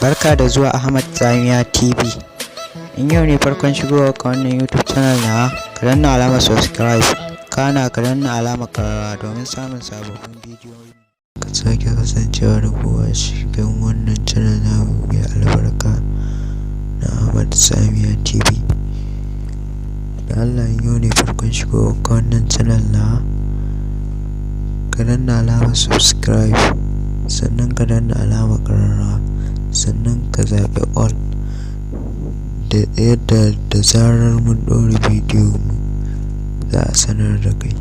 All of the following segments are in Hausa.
Barka da zuwa Ahmad Tsamiya TV. In yau ne farkon shigowa ka wannan YouTube channel na, ka danna alamar subscribe, kana ka danna alamar ƙararrawa domin samun sababbin bidiyoyi. Ka sake kasancewa da kowa cikin wannan channel na mai albarka na Ahmad Tsamiya TV. Da Allah, in yau ne farkon shigowa ka wannan channel na, ka danna alamar subscribe, sannan ka danna alamar ƙararrawa, sannan ka zaɓi all, da yadda da zarar mun ɗora bidiyo mu za a sanar da kai.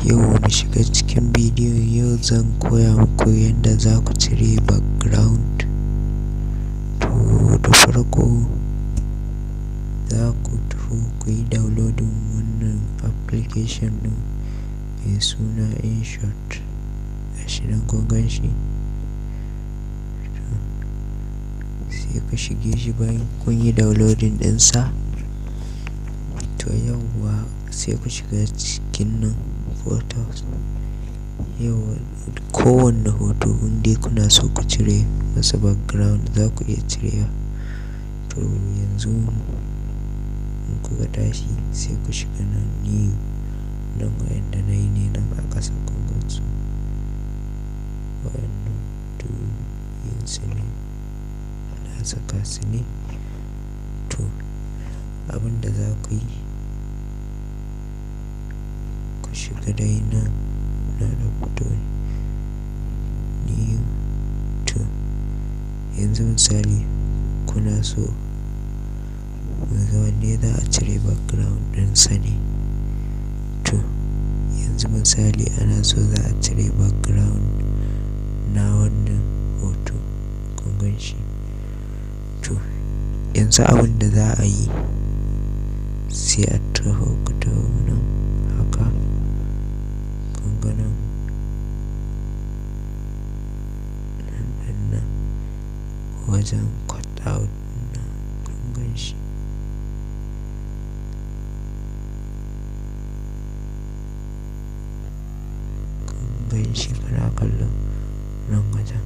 Yau mu shiga cikin bidiyon. Yau zan koya muku yadda za ku cire background. To da farko za ku tafi ku yi downloading wannan application ɗin mai suna InShot. Gashi nan kun gan shi. Sai ku shige shi bayan kun yi downloading ɗinsa. To yauwa sai ku shiga cikin nan photos. Yauwa kowanne hoto indai kuna so ku cire masa background za ku iya cirewa. To yanzu in kuka tashi sai ku shiga nan new, nan wa'inda na yi ne nan a ƙasa kun gan su. Wa'innan duk yin su ne, na saka su ne. To abinda za ku yi, ku shiga dai nan na rubuta new. To yanzu misali kuna so ga wanne za a cire background ɗinsa ne. To yanzu misali ana so za a cire background na wannan hoto, kun gan shi. To yanzu abinda za a yi, sai a taho ku taho nan haka, kun ga nan nan wajen cut out nan kun gan shi. Kun gan shi kana kallon nan wajen.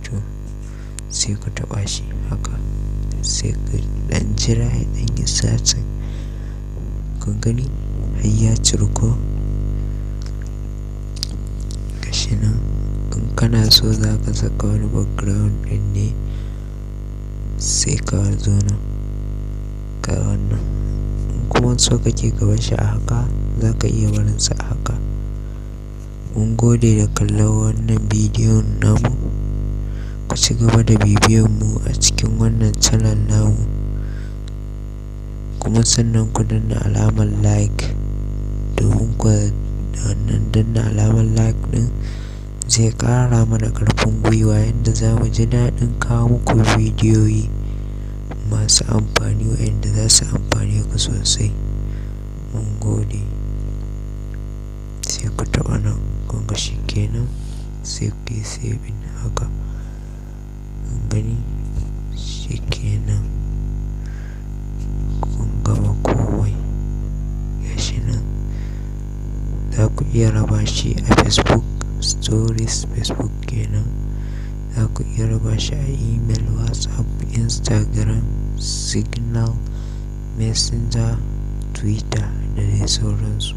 To sai ku taɓa shi haka, sai ku ɗan jira ya ɗan yi satin. Kun gani har ya ciru ko? Gashi nan. In kana so za ka saka wani background ɗin ne, sai ka zo nan ga wannan. In kuma so kake ka bar shi a haka, za ka iya barinsa a haka. Mun gode da kallon wannan bidiyon namu. Ku ci gaba da bibiyan mu a cikin wannan channel namu, kuma sannan ku danna alamar like, domin ku da wannan danna alamar like ɗin zai ƙara mana ƙarfin gwiwa yadda za mu ji daɗin kawo muku bidiyoyi masu amfani waɗanda za su amfane ku sosai. Mun gode. Sai ku taɓa nan kun ga shi kenan, sai ku yi saving haka. Gani shi kenan, kun gama komai. Gashi nan za ku iya raba shi a Facebook stories, Facebook kenan. Za ku iya raba shi a email, WhatsApp, Instagram, Signal, Messenger, Twitter da dai sauransu.